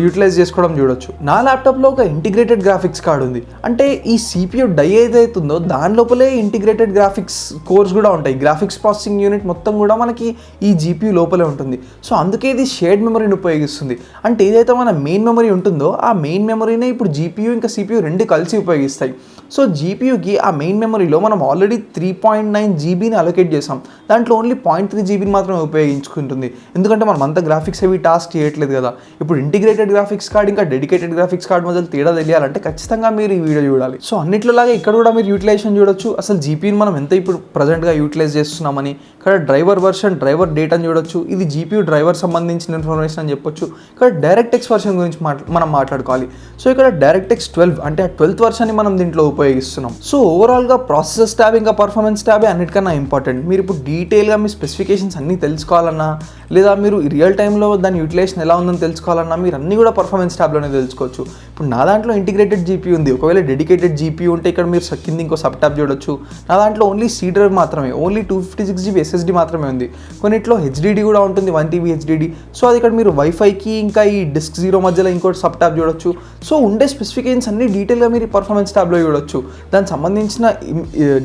యూటిలైజ్ చేసుకోవడం చూడొచ్చు. నా ల్యాప్టాప్లో ఒక ఇంటిగ్రేటెడ్ గ్రాఫిక్స్ కార్డ్ ఉంది, అంటే ఈ CPU డై ఏదైతుందో దాని లోపలే ఇంటిగ్రేటెడ్ గ్రాఫిక్స్ కోర్స్ కూడా ఉంటాయి, గ్రాఫిక్స్ ప్రాసెసింగ్ యూనిట్ మొత్తం కూడా మనకి ఈ జీపీయూ లోపలే ఉంటుంది. సో అందుకే ఇది షేర్డ్ మెమరీని ఉపయోగిస్తుంది. అంటే ఏదైతే మన మెయిన్ మెమరీ ఉంటుందో ఆ మెయిన్ మెమరీనే ఇప్పుడు జీపీయూ ఇంకా సిపియూ రెండు కలిసి ఉపయోగిస్తాయి. సో జీపీయూకి ఆ మెయిన్ మెమరీలో మనం ఆల్రెడీ 3.9 జీబీని అలొకేట్ చేసాం. దాంట్లో ఓన్లీ 0.3 జీబీని మాత్రమే ఉపయోగించుకుంటుంది. ఎందుకంటే మనం అంత గ్రాఫిక్స్ అవి టాస్క్ చేయట్లేదు కదా. ఇప్పుడు ఇంటిగ్రేటెడ్ గ్రాఫిక్స్ కార్డ్ ఇంకా డెడికేటెడ్ గ్రాఫిక్స్ కార్డ్ మధ్య తేడా తెలియాలంటే ఖచ్చితంగా మీరు ఈ వీడియో చూడాలి. సో అన్నిట్లోలాగా ఇక్కడ కూడా మీరు యూటిలైజేషన్ చూడొచ్చు. అసలు జీపీని మనం ఎంత ఇప్పుడు ప్రజెంట్గా యూటిలైజ్ చేస్తున్నామని, ఇక్కడ డ్రైవర్ వర్షన్, డ్రైవర్ డేట్ అని చూడొచ్చు. ఇది జీపీయూ డ్రైవర్ సంబంధించిన ఇన్ఫర్మేషన్ అని చెప్పొచ్చు. ఇక్కడ డైరెక్ట్ఎక్స్ వర్షన్ గురించి మనం మాట్లాడుకోవాలి. సో ఇక్కడ డైరెక్ట్ఎక్స్ 12 అంటే ఆ 12th వర్షన్ని మనం దీంట్లో ఉపయోగిస్తున్నాం. సో ఓవరాల్గా ప్రాసెసర్స్ ట్యాబ్ ఇంకా పర్ఫార్మెన్స్ ట్యాబే అన్నిటికన్నా ఇంపార్టెంట్. మీరు ఇప్పుడు డీటెయిల్గా మీ స్పెసిఫికేషన్స్ అన్నీ తెలుసుకోవాలన్నా, లేదా మీరు రియల్ టైంలో దాని యూటిలైజేషన్ ఎలా ఉందని తెలుసుకోవాలన్నా మీరు అన్నీ కూడా పర్ఫార్మెన్స్ ట్యాబ్లోనే తెలుసుకోవచ్చు. ఇప్పుడు నా దాంట్లో ఇంటిగ్రేటెడ్ జీపీయూ ఉంది. ఒకవేళ డెడికేటెడ్ జీపీయూ ఉంటే ఇక్కడ మీరు కింద ఇంకో సబ్ ట్యాబ్ చూడొచ్చు. నా దాంట్లో ఓన్లీ సీ డ్రైవ్ మాత్రమే, ఓన్లీ 256 GB ఎస్ఎస్డి మాత్రమే ఉంది. కొన్నిట్లో హెచ్డిడి కూడా ఉంటుంది, 1 TB హెచ్డిడి. సో అది ఇక్కడ మీరు వైఫైకి ఇంకా ఈ డిస్క్ 0 మధ్యలో ఇంకోటి సబ్ ట్యాబ్ చూడొచ్చు. సో ఉండే స్పెసిఫికేషన్స్ అన్ని డీటెయిల్గా మీరు పర్ఫార్మెన్స్ ట్యాబ్లో చూడొచ్చు. దానికి సంబంధించిన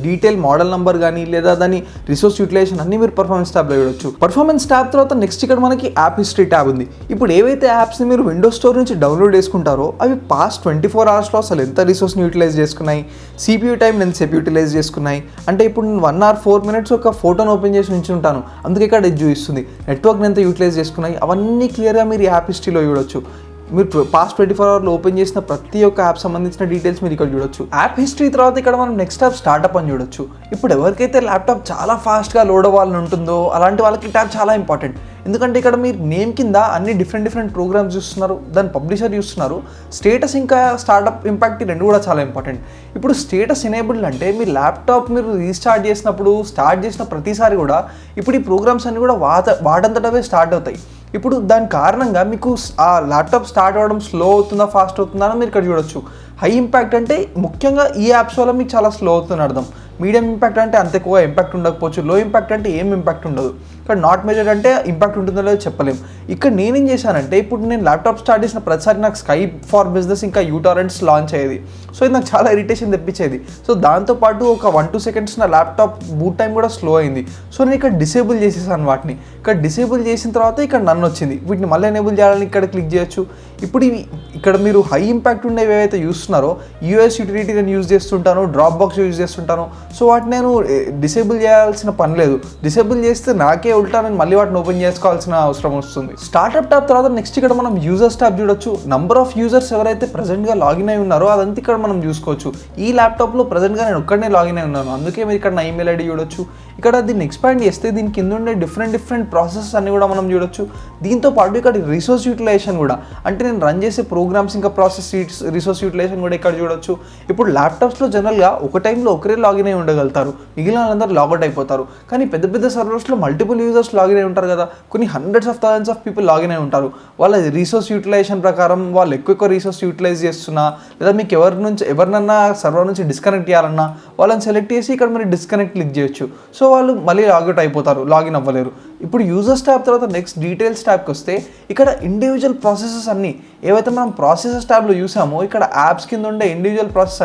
డీటెయిల్ మోడల్ నెంబర్ కానీ లేదా దాని రిసోర్స్ యూటిలైజేషన్ అన్ని మీరు పర్ఫార్మెన్స్ ట్యాబ్లో చూడొచ్చు. పర్ఫార్మెన్స్ ట్యాబ్ తర్వాత నెక్స్ట్ ఇక్కడ మనకి యాప్ హిస్టరీ ట్యాబ్ ఉంది. ఇప్పుడు ఏవైతే యాప్స్ని మీరు విండోస్ స్టోర్ నుంచి డౌన్లోడ్ చేసుకుంటారో అవి పాస్ట్ 24 hours అసలు ఎంత రిసోర్స్ని యూటిలైజ్ చేసుకున్నాయి, సిపియూ టైం ఎంతసేపు యూటిలైజ్ చేసుకున్నాయి. అంటే ఇప్పుడు నేను 1 hour 4 minutes ఒక ఫోటోను ఓపెన్ చేసి ఉంచి ఉంటాను, అందుకే ఇక్కడ ఇది చూపిస్తుంది. నెట్వర్క్ని ఎంత యూటిలైజ్ చేసుకున్నాయి అవన్నీ క్లియర్గా మీరు యాప్ హిస్టరీలో చూడొచ్చు. మీరు పాస్ట్ 24 hours ఓపెన్ చేసిన ప్రతి ఒక్క యాప్ సంబంధించిన డీటెయిల్స్ మీరు ఇక్కడ చూడొచ్చు. యాప్ హిస్టరీ తర్వాత ఇక్కడ మనం నెక్స్ట్ యాప్ స్టార్ట్అప్ అని చూడొచ్చు. ఇప్పుడు ఎవరికైతే ల్యాప్టాప్ చాలా ఫాస్ట్గా లోడ్ అవ్వాలని ఉంటుందో అలాంటి వాళ్ళకి ట్యాబ్ చాలా ఇంపార్టెంట్. ఎందుకంటే ఇక్కడ మీరు నేమ్ కింద అన్ని డిఫరెంట్ ప్రోగ్రామ్స్ చూస్తున్నారు, దాని పబ్లిషర్ చూస్తున్నారు. స్టేటస్ ఇంకా స్టార్ట్అప్ ఇంపాక్ట్ రెండు కూడా చాలా ఇంపార్టెంట్. ఇప్పుడు స్టేటస్ ఎనేబుల్డ్ అంటే మీ ల్యాప్టాప్ మీరు రీస్టార్ట్ చేసినప్పుడు స్టార్ట్ చేసిన ప్రతిసారి కూడా ఇప్పుడు ఈ ప్రోగ్రామ్స్ అన్ని కూడా వాటంతటవే స్టార్ట్ అవుతాయి. ఇప్పుడు దాని కారణంగా మీకు ఆ ల్యాప్టాప్ స్టార్ట్ అవ్వడం స్లో అవుతుందా ఫాస్ట్ అవుతుందా అని మీరు ఇక్కడ చూడొచ్చు. హై ఇంపాక్ట్ అంటే ముఖ్యంగా ఈ యాప్స్ వల్ల మీకు చాలా స్లో అవుతుందని అర్థం. మీడియం ఇంపాక్ట్ అంటే అంత ఎక్కువ ఇంపాక్ట్ ఉండకపోవచ్చు. లో ఇంపాక్ట్ అంటే ఏం ఇంపాక్ట్ ఉండదు. ఇక్కడ నాట్ మెజర్డ్ అంటే ఇంపాక్ట్ ఉంటుందో లేదో చెప్పలేము. ఇక్కడ నేనేం చేశానంటే ఇప్పుడు నేను ల్యాప్టాప్ స్టార్ట్ చేసిన ప్రతిసారి నాకు స్కైప్ ఫర్ బిజినెస్ ఇంకా యూటారెంట్స్ లాంచ్ అయ్యేది. సో ఇది నాకు చాలా ఇరిటేషన్ తెప్పించేది. సో దాంతోపాటు ఒక 1-2 seconds నా ల్యాప్టాప్ బూట్ టైం కూడా స్లో అయింది. సో నేను ఇక్కడ డిసేబుల్ చేసేసాను వాటిని. ఇక్కడ డిసేబుల్ చేసిన తర్వాత ఇక్కడ నన్ను వచ్చింది. వీటిని మళ్ళీ ఎనేబుల్ చేయాలని ఇక్కడ క్లిక్ చేయొచ్చు. ఇప్పుడు ఇక్కడ మీరు హై ఇంపాక్ట్ ఉండేవి ఏవైతే చూస్తున్నారో యూఎస్ యూటిలిటీ నేను యూజ్ చేస్తుంటాను, డ్రాప్ బాక్స్ యూజ్ చేస్తుంటాను. సో వాటిని నేను డిసేబుల్ చేయాల్సిన పని లేదు. డిసేబుల్ చేస్తే నాకే ఉల్టా నేను మళ్ళీ వాటిని ఓపెన్ చేసుకోవాల్సిన అవసరం వస్తుంది. స్టార్ట్అప్ ట్యాబ్ తర్వాత నెక్స్ట్ ఇక్కడ మనం యూజర్స్ ట్యాబ్ చూడొచ్చు. నంబర్ ఆఫ్ యూజర్స్ ఎవరైతే ప్రెజెంట్గా లాగిన్ అయి ఉన్నారో అదంతా ఇక్కడ మనం చూసుకోవచ్చు. ఈ ల్యాప్టాప్లో ప్రెజెంట్గా నేను ఒక్కడనే లాగిన్ అయి ఉన్నాను, అందుకే మీరు ఇక్కడ నా ఈమెయిల్ ఐడి చూడొచ్చు. ఇక్కడ దీన్ని ఎక్స్పాండ్ చేస్తే దీని కింద ఉండే డిఫరెంట్ ప్రాసెసెస్ అన్ని కూడా మనం చూడొచ్చు. దీంతో పాటు ఇక్కడ రిసోర్స్ యూటిలైజేషన్ కూడా, అంటే నేను రన్ చేసే ప్రోగ్రామ్స్ ఇంకా రిసోర్స్ యూటిలైజేషన్ కూడా ఇక్కడ చూడొచ్చు. ఇప్పుడు ల్యాప్టాప్స్లో జనరల్గా ఒక టైంలో ఒకరే లాగిన్ అయి ఉండగలుగుతారు, మిగిలిన వాళ్ళందరూ లాగౌట్ అయిపోతారు. కానీ పెద్ద సర్వర్స్లో మల్టిపుల్ యూజర్స్ లాగిన్ అయి ఉంటారు కదా, కొన్ని hundreds of thousands of people login అయి ఉంటారు. వాళ్ళ రిసోర్స్ యూటిలైజేషన్ ప్రకారం వాళ్ళు ఎక్కువ రిసోర్స్ యూటిలైజ్ చేస్తున్నా లేదా మీకు ఎవరినన్నా సర్వర్ నుంచి డిస్కనెక్ట్ చేయాలన్నా వాళ్ళని సెలెక్ట్ చేసి ఇక్కడ మీరు డిస్కనెక్ట్ క్లిక్ చేయొచ్చు. సో వాళ్ళు మళ్ళీ లాగౌట్ అయిపోతారు, లాగిన్ అవ్వలేరు. ఇప్పుడు యూజర్స్ ట్యాబ్ తర్వాత నెక్స్ట్ డీటెయిల్స్ ట్యాబ్కి వస్తే ఇక్కడ ఇండివిజువల్ ప్రాసెసెస్ అన్నీ ఏవైతే మనం ప్రాసెసెస్ ట్యాబ్లో చూసామో ఇక్కడ యాప్స్ కింద ఉండే ఇండివిజువల్ ప్రాసెస్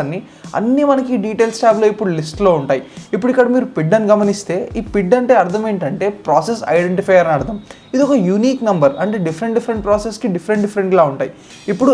అన్నీ మనకి డీటెయిల్స్ ట్యాబ్లో ఇప్పుడు లిస్ట్లో ఉంటాయి. ఇప్పుడు ఇక్కడ మీరు పిడ్ అని గమనిస్తే ఈ పిడ్ అంటే అర్థం ఏంటంటే ప్రాసెస్ ఐడెంటిఫైయర్ అని అర్థం. ఇది ఒక యూనిక్ నెంబర్, అంటే డిఫరెంట్ ప్రాసెస్కి డిఫరెంట్గా ఉంటాయి. ఇప్పుడు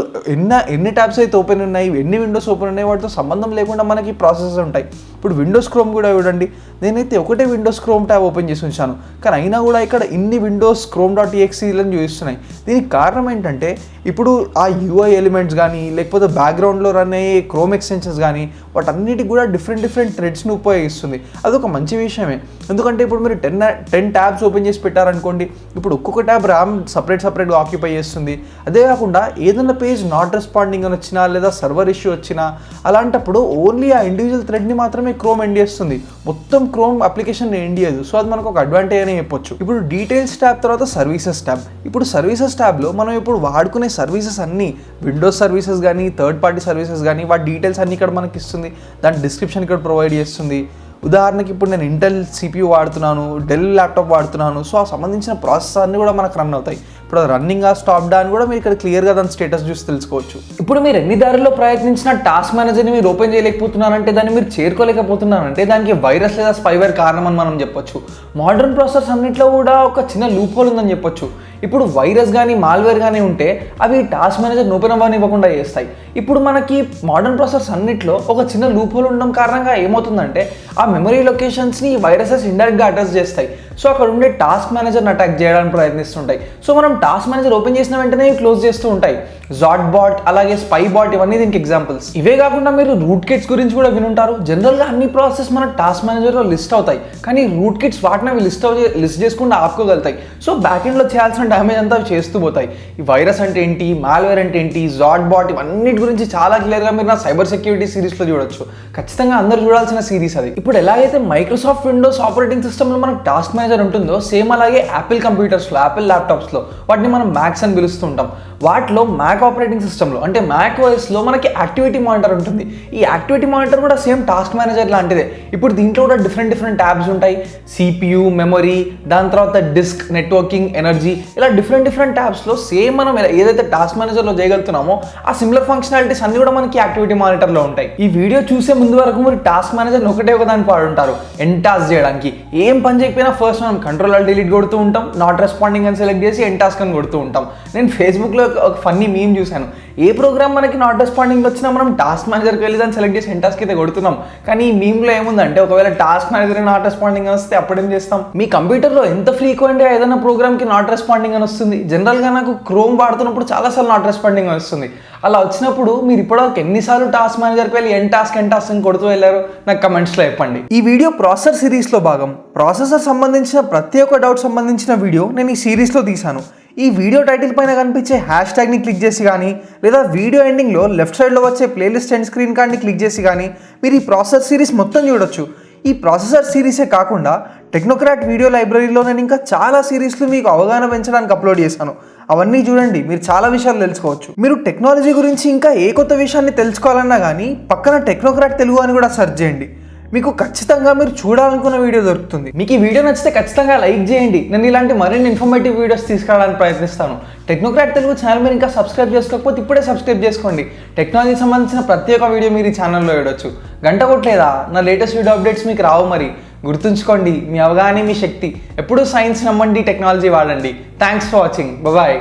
ఎన్ని ట్యాబ్స్ అయితే ఓపెన్ ఉన్నాయి, ఎన్ని విండోస్ ఓపెన్ ఉన్నాయి వాటితో సంబంధం లేకుండా మనకి ప్రాసెసెస్ ఉంటాయి. ఇప్పుడు విండోస్ క్రోమ్ కూడా చూడండి, నేనైతే ఒకటే విండోస్ క్రోమ్ ట్యాబ్ ఓపెన్ చేసి ఉంచాను, కానీ అయినా కూడా ఇక్కడ ఇన్ని విండోస్ chrome.exe లని చూపిస్తున్నాయి. దీనికి కారణం ఏంటంటే ఇప్పుడు ఆ యూఐ ఎలిమెంట్స్ కానీ లేకపోతే బ్యాక్గ్రౌండ్లో రన్ అయ్యే క్రోమ్ ఎక్స్టెన్షన్స్ కానీ వాటన్నిటికి కూడా డిఫరెంట్ థ్రెడ్స్ని ఉపయోగిస్తుంది. అదొక మంచి విషయమే. ఎందుకంటే ఇప్పుడు మీరు 10 ట్యాబ్స్ ఓపెన్ చేసి పెట్టారనుకోండి, ఇప్పుడు ఒక్కొక్క ట్యాబ్ ర్యామ్ సపరేట్గా ఆక్యుపై చేస్తుంది. అదే కాకుండా ఏదైనా పేజ్ నాట్ రెస్పాండింగ్ అని వచ్చినా లేదా సర్వర్ ఇష్యూ వచ్చినా అలాంటప్పుడు ఓన్లీ ఆ ఇండివిజువల్ థ్రెడ్ని మాత్రమే క్రోమ్ ఎండ్ చేస్తుంది, మొత్తం క్రోమ్ అప్లికేషన్ ఎండ్ చేయదు. సో అది మనకు ఒక అడ్వాంటేజ్ అని చెప్పొచ్చు. ఇప్పుడు డీటెయిల్స్ ట్యాబ్ తర్వాత సర్వీసెస్ ట్యాబ్. ఇప్పుడు సర్వీసెస్ ట్యాబ్లో మనం ఇప్పుడు వాడుకునే సర్వీసెస్ అన్నీ విండోస్ సర్వీసెస్ కానీ థర్డ్ పార్టీ సర్వీసెస్ కానీ వాటి డీటెయిల్స్ అన్నీ ఇక్కడ మనకి ఇస్తుంది. దాని డిస్క్రిప్షన్ ఇక్కడ ప్రొవైడ్ చేస్తుంది. ఉదాహరణకి ఇప్పుడు నేను ఇంటెల్ CPU వాడుతున్నాను, డెల్ ల్యాప్టాప్ వాడుతున్నాను. సో ఆ సంబంధించిన ప్రాసెస్ అన్నీ కూడా మనకు రన్ అవుతాయి. ఇప్పుడు రన్నింగ్ స్టాప్డా అని కూడా మీరు ఇక్కడ క్లియర్గా దాని స్టేటస్ చూసి తెలుసుకోవచ్చు. ఇప్పుడు మీరు ఎన్ని దారిలో ప్రయత్నించిన టాస్క్ మేనేజర్ని మీరు ఓపెన్ చేయలేకపోతున్నారంటే, దాన్ని మీరు చేరుకోలేకపోతున్నారంటే దానికి వైరస్ లేదా స్పైవేర్ కారణం అని మనం చెప్పొచ్చు. మోడర్న్ ప్రాసెసర్స్ అన్నింటిలో కూడా ఒక చిన్న లూప్ హోల్ ఉందని చెప్పొచ్చు. ఇప్పుడు వైరస్ కానీ మాల్వేర్ కానీ ఉంటే అవి టాస్క్ మేనేజర్ ఓపెన్ అవ్వనివ్వకుండా చేస్తాయి. ఇప్పుడు మనకి మోడర్న్ ప్రాసెసర్స్ అన్నింటిలో ఒక చిన్న లూప్ హోల్ ఉండడం కారణంగా ఏమవుతుందంటే, ఆ మెమరీ లొకేషన్స్ని వైరసెస్ ఇండైరెక్ట్గా అటాచ్ చేస్తాయి. సో అక్కడ ఉండే టాస్క్ మేనేజర్ని అటాక్ చేయడానికి ప్రయత్నిస్తుంటాయి. సో మనం టాస్క్ మేనేజర్ ఓపెన్ చేసిన వెంటనే క్లోజ్ చేస్తూ ఉంటాయి. జాట్ బాట్, అలాగే స్పై బాట్, ఇవన్నీ దీనికి ఎగ్జాంపుల్స్. ఇవే కాకుండా మీరు రూట్ కిట్స్ గురించి కూడా వినుంటారు. జనరల్గా అన్ని ప్రాసెస్ మన టాస్క్ మేనేజర్లో లిస్ట్ అవుతాయి, కానీ రూట్ కిట్స్ వాటిని అవి లిస్ట్ చేసుకుంటూ ఆపుకోగలుగుతాయి. సో బ్యాక్ ఎండ్లో చేయాల్సిన డ్యామేజ్ అంతా అవి చేస్తూ పోతాయి. ఈ వైరస్ అంటే ఏంటి, మాల్వేర్ అంటే ఏంటి, జాట్ బాట్, ఇవన్నిటి గురించి చాలా క్లియర్గా మీరు నా సైబర్ సెక్యూరిటీ సిరీస్లో చూడొచ్చు. ఖచ్చితంగా అందరూ చూడాల్సిన సిరీస్ అది. ఇప్పుడు ఎలాగైతే మైక్రోసాఫ్ట్ విండోస్ ఆపరేటింగ్ సిస్టమ్లో మనకు టాస్క్ మేనేజర్ ఉంటుందో, సేమ్ అలాగే యాపిల్ కంప్యూటర్స్లో, యాపిల్ ల్యాప్టాప్స్లో వాటిని మనం మ్యాక్స్ అని పిలుస్తూ ఉంటాం. వాటిలో మ్యాక్ ఆపరేటింగ్ సిస్టంలో అంటే మ్యాక్ ఓఎస్లో మనకి యాక్టివిటీ మానిటర్ ఉంటుంది. ఈ యాక్టివిటీ మానిటర్ కూడా సేమ్ టాస్క్ మేనేజర్ లాంటిదే. ఇప్పుడు దీంట్లో కూడా డిఫరెంట్ ట్యాబ్స్ ఉంటాయి. CPU, మెమరీ, దాని తర్వాత డిస్క్, నెట్వర్కింగ్, ఎనర్జీ, ఇలా డిఫరెంట్ ట్యాబ్స్లో సేమ్ మనం ఏదైతే టాస్క్ మేనేజర్లో చేయగలుగుతున్నామో ఆ సిమిలర్ ఫంక్షనాలిటీస్ అన్ని కూడా మనకి యాక్టివిటీ మానిటర్లో ఉంటాయి. ఈ వీడియో చూసే ముందు వరకు మీరు టాస్క్ మేనేజర్ ఒకదాన్ని పాడుంటారు. ఎండ్ టాస్క్ చేయడానికి ఏం పని చేయకపోయినా ఫస్ట్ మనం కంట్రోల్ డిలీట్ కొడుతూ ఉంటాం, నాట్ రెస్పాండింగ్ అని సెలెక్ట్ చేసి ఎండ్ టాస్క్ అని కొడుతూ ఉంటాం. నేను ఫేస్బుక్లో ఒక ఫన్నీ మీమ్ చూశాను. ఏ ప్రోగ్రామ్ మనకి నాట్ రెస్పాండింగ్ వచ్చినా మనం టాస్క్ మేనేజర్కి వెళ్ళి దాన్ని సెలెక్ట్ చేసి ఎండ్ టాస్క్ అయితే కొడుతున్నాం. కానీ ఈ మీమ్లో ఏముందంటే, ఒకవేళ టాస్క్ మేనేజర్ నాట్ రెస్పాండింగ్ అని వస్తే అప్పుడేం చేస్తాం? మీ కంప్యూటర్లో ఎంత ఫ్రీక్వెంట్గా ఏదైనా ప్రోగ్రామ్కి నాట్ రెస్పాండింగ్ అని వస్తుంది? జనరల్గా నాకు క్రోమ్ వాడుతున్నప్పుడు చాలాసార్లు నాట్ రెస్పాండింగ్ అని వస్తుంది. అలా వచ్చినప్పుడు మీరు ఇప్పటివరకు ఎన్నిసార్లు టాస్క్ మేనేజర్కి వెళ్ళి ఎండ్ టాస్క్ అని కొడుతూ వెళ్ళారు నాకు కమెంట్స్లో చెప్పండి. ఈ వీడియో ప్రాసెసర్ సిరీస్లో భాగం. ప్రాసెసర్ సంబంధించిన ప్రతి ఒక్క డౌట్ సంబంధించిన వీడియో నేను ఈ సిరీస్లో తీశాను. ఈ వీడియో టైటిల్ పైన కనిపించే #ట్యాగ్ని క్లిక్ చేసి కానీ, లేదా వీడియో ఎండింగ్లో లెఫ్ట్ సైడ్లో వచ్చే ప్లేలిస్ట్ ఎండ్ స్క్రీన్ కార్డ్ని క్లిక్ చేసి కానీ మీరు ఈ ప్రాసెసర్ సిరీస్ మొత్తం చూడొచ్చు. ఈ ప్రాసెసర్ సిరీసే కాకుండా టెక్నోక్రాట్ వీడియో లైబ్రరీలో నేను ఇంకా చాలా సిరీస్లు మీకు అవగాహన పెంచడానికి అప్లోడ్ చేశాను. అవన్నీ చూడండి, మీరు చాలా విషయాలు తెలుసుకోవచ్చు. మీరు టెక్నాలజీ గురించి ఇంకా ఏ కొత్త విషయాన్ని తెలుసుకోవాలన్నా కానీ పక్కన టెక్నోక్రాట్ తెలుగు అని కూడా సెర్చ్ చేయండి. మీకు ఖచ్చితంగా మీరు చూడాలనుకున్న వీడియో దొరుకుతుంది. మీకు ఈ వీడియో నచ్చితే ఖచ్చితంగా లైక్ చేయండి. నేను ఇలాంటి మరిన్ని ఇన్ఫర్మేటివ్ వీడియోస్ తీసుకురావడానికి ప్రయత్నిస్తాను. టెక్నోక్రాట్ తెలుగు ఛానల్ మీరు ఇంకా సబ్స్క్రైబ్ చేసుకోకపోతే ఇప్పుడే సబ్స్క్రైబ్ చేసుకోండి. టెక్నాలజీ సంబంధించిన ప్రతి ఒక్క వీడియో మీరు ఈ ఛానల్లో చూడొచ్చు. గంట కొట్టలేదా? నా లేటెస్ట్ వీడియో అప్డేట్స్ మీకు రావు. మరి గుర్తుంచుకోండి, మీ అవగాహన మీ శక్తి. ఎప్పుడూ సైన్స్ నమ్మండి, టెక్నాలజీ వాడండి. Thanks for watching. బాయ్.